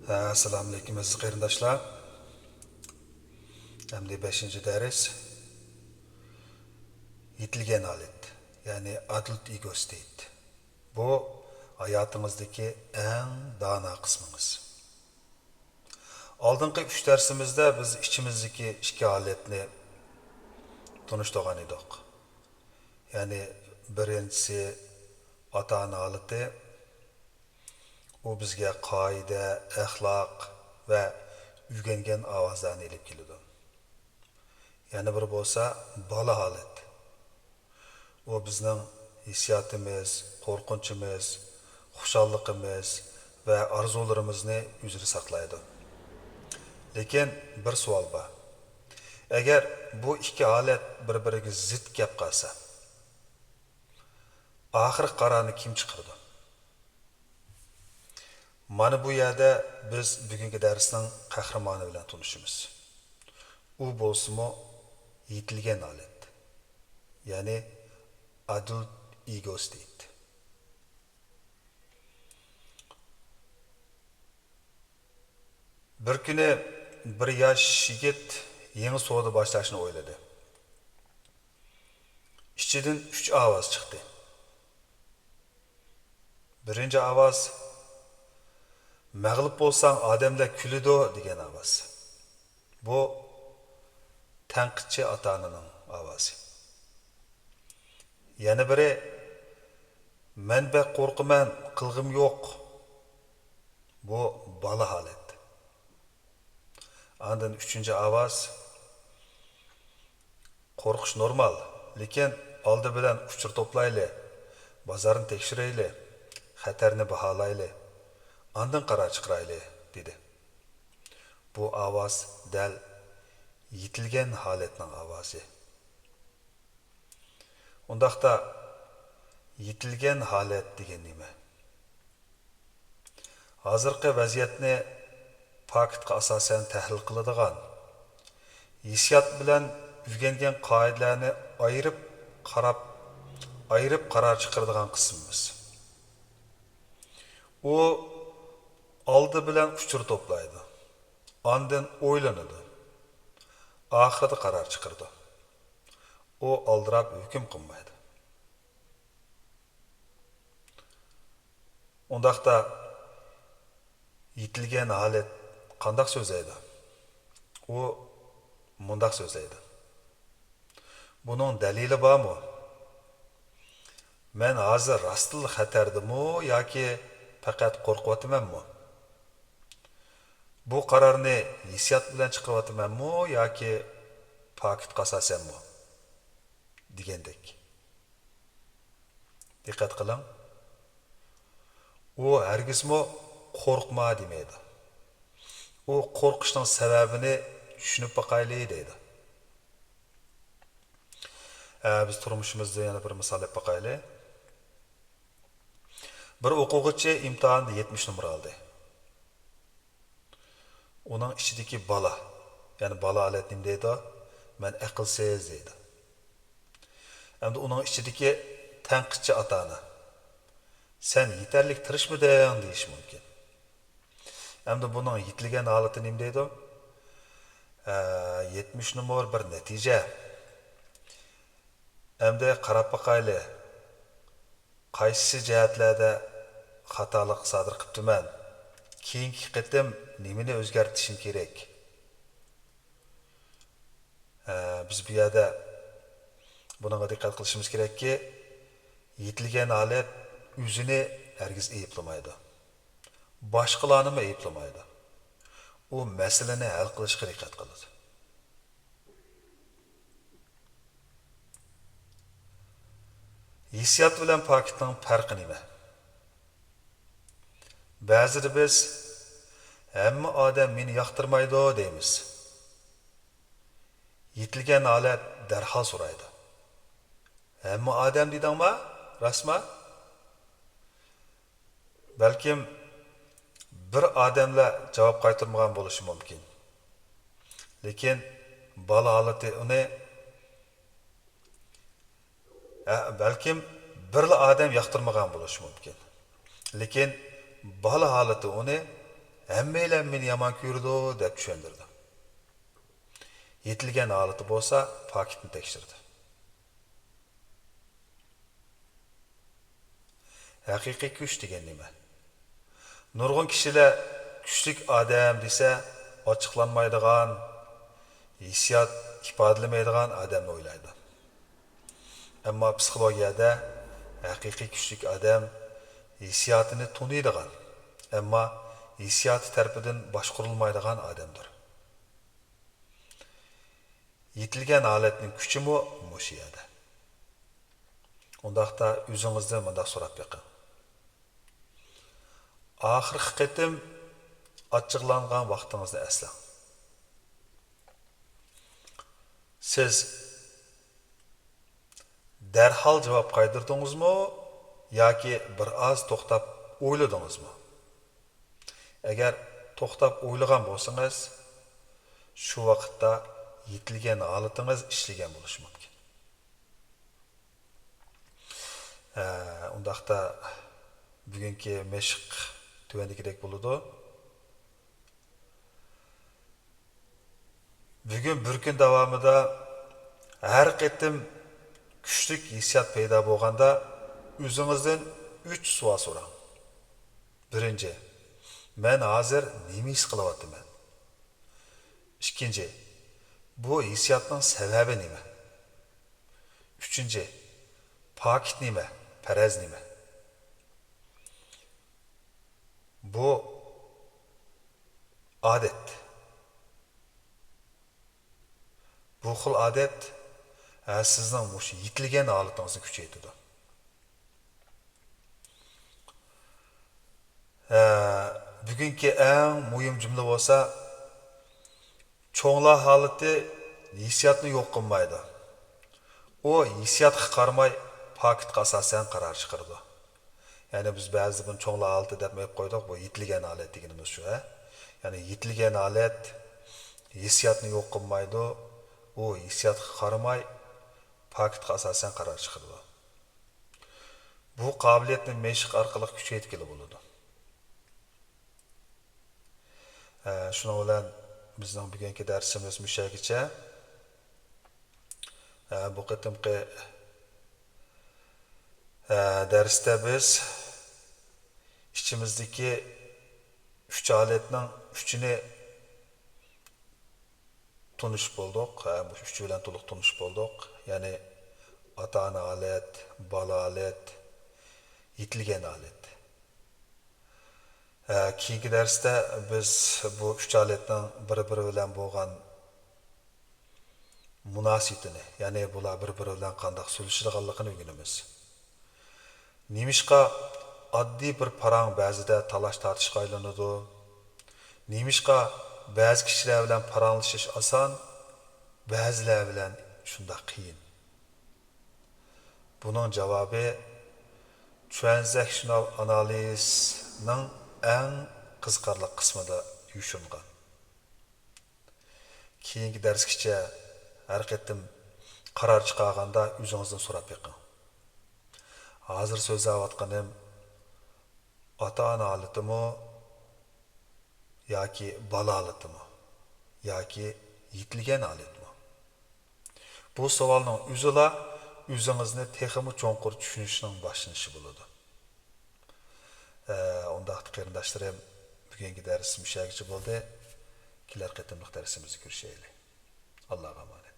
Assalomu alaykum aziz qarindoshlar. Endi 5-ci dərs yetilgan holat, ya'ni adult ego state. Bu hayotimizdagi eng dono qismimiz. Oldingi 3 darsimizda biz ichimizdagi ikki holatni tunishtirgan edik. Ya'ni birinchisi ota-ona holati, u bizga qoida, axloq va o'rgangan ovozlarni elib keladi. Yana bir bo'lsa bola holat. U bizning hissiyotimiz, qo'rqinchimiz, xushalligimiz va orzularimizni o'zida saqlaydi. Lekin bir savol bor. Agar bu ikki holat bir-biriga zid gap qilsa, oxir qarorni kim chiqardi? Mana bu yerda biz bugungi darsning qahramoni bilan tanishamiz. U bo'lsa-mu yetilgan holat. Ya'ni adult ego state. Bir kuni bir yosh yigit yangi savdo boshlashni o'yladi. Ichidan 3 ovoz chiqdi. Birinchi ovoz mag'lub bo'lsang odamlar kuladi degan ovoz. Bu tanqidchi ota-onaning ovozi. Yana biri men bek qo'rqaman, qilg'im yo'q. Bu bola holat. Ondan 3-chi ovoz qo'rqish normal, lekin oldi bilan uchur to'playli, bozorni tekshirayli, xatarni baholayli, ondan qaror chiqarayli dedi. Bu ovoz dal yetilgan holatning ovozi. Undaqda yetilgan holat degan nima? Hozirgi vaziyatni faktga asosan tahlil qiladigan, hissiyot bilan o'rgangan qoidalarni ayirib qaror chiqaradigan qismimiz. U oldi bilan uchur to'playdi. Ondan o'ylanadi. Oxirida qaror chiqardi. U oldirab hukm qilmaydi. Undaqda yetilgan holat qanday so'zlaydi? U mundaq so'zlaydi. Buning dalili bormi? Men hozir rostl xatardimi yoki faqat qo'rqyapmanmi? Bu qarorni hissiyot bilan chiqaryapmanmi yoki faktga asosanmi? Degandek. Diqqat qiling. U hargizmi qo'rqma demaydi. U qo'rqishning sababini tushunib boqaylik deydi. Biz turmushimizda yana bir misol deb boqaylik. Bir o'quvchi imtihonda 70 numara oldi. Uning ichidagi bola, ya'ni bola holat nima deydi? Men aqlsiz deydi. Endi uning ichidagi tanqidchi ota-ona sen yetarlik tirishmiding deyish mumkin. Endi buning yetilgan holati nima deydi? 70 numar bir natija. Endi qarab boqaylik. Qaysi jihatlarda xatolik sodir qilibman? Keyingi qitim nimani o'zgartirishim kerak? Biz bu yerda bunga diqqat qilishimiz kerakki, yetilgan holat o'zini hargiz ayiblamaydi. Boshqalarni ayiblamaydi. U masalani hal qilishga diqqat qiladi. Hissiyot bilan faktning farqi nima? Ba'zida biz hamma odam meni yoqtirmaydi deymiz. Yetilgan holat darhol so'raydi. Hamma odam dedingmi? Rasma? Balkim bir odamlar javob qaytarmagan bo'lishi mumkin. Lekin bola holati uni balkim birla odam yoqtirmagan bo'lishi mumkin. Lekin bola holati uni hammalar meni yomon ko'rdi deb tushundirdi. Yetilgan holati bo'lsa, paketni tekshirdi. Haqiqiy kuch degan nima? Nurg'un kishilar kuchlik odam desa, ochiqlanmaydigan, hissiyot ifodalamaydigan odamni o'ylaydi. Ammo psixologiyada haqiqiy kuchlik odam hissiyotini tuniydigan, ammo hissiyoti tarafidan boshqarilmaydigan odamdir. Yetilgan holatning kuchi mushu yerda. Undaqda o'zingizdan bunday so'rab beqing. Oxirgi qitim ochiqlangan vaqtingizni eslang. Siz darhol javob qaytirdingizmi yoki bir oz to'xtab o'yladingizmi? Agar to'xtab o'ylagan bo'lsangiz, shu vaqtda yetilgan holatingiz ishlagan bo'lishi mumkin. Undaqda bugungi mashq tuvandagidek bo'ladi. Bugun bir kun davomida har qitim kuchlik hissiyot paydo bo'lganda o'zingizdan 3 savol so'rang. Birinchi, men hozir nima his qilyapman? Ikkinchi, bu hissiyotning sababi nima? Uchinchi, paket nima? Faraz nima? Bu odat. Bu xil odat sizning mush yetilgan holatingizni kuchaytiradi. Bugungi eng muhim jumla bo'lsa, cho'nglar holati hissiyotni yo'q qilmaydi. O hissiyotga qaramay paketga asosan qaror chiqaradi. Ya'ni biz ba'zi buni cho'nglar holati deb qo'ydik, bu yetilgan holat deganimiz shu. Ya'ni yetilgan holat hissiyotni yo'q qilmaydi. O hissiyotga qaramay paketga asosan qaror chiqaradi. Bu qobiliyatni mashq orqali kuchaytirib bo'ladi. Shuning bilan bizning bugungi darsimiz mushagicha. Bu qitimqi darsda biz ichimizdagi 3 holatning 3'ini tunish bo'ldik. Bu 3 bilan to'liq tunish bo'ldik. Ya'ni ota-ona holat, bola holat, yetilgan holat. Keyingi darsda biz bu 3 holatning bir-biri bilan bo'lgan munosabatini, ya'ni bular bir-biri bilan qanday so'zlashadiganligini o'rganamiz. Nimishqa oddiy bir parang ba'zida talash tortishga aylanadi. Nimishqa ba'zi kishilar bilan paranglashish oson, ba'zilar bilan shunda qiyin. Buning javobi transactional analyzning eng qiziqarli qismida yushingan. Keyingi darsgacha har qitim qaror chiqarganda o'zingizdan so'rab beqing. Hozir so'zlayotganim ota-ona holatimi yoki bola holatimi yoki yetilgan holatmi? Bu savolning o'zila o'zingizni texmi cho'nqur tushunishning boshlanishi bo'ladi. Undaqda qarindoshlarim, bugungi dars mushagicha bo'ldi. Kelar qatimliq darsimizni ko'rishaylik. Allohga emanet.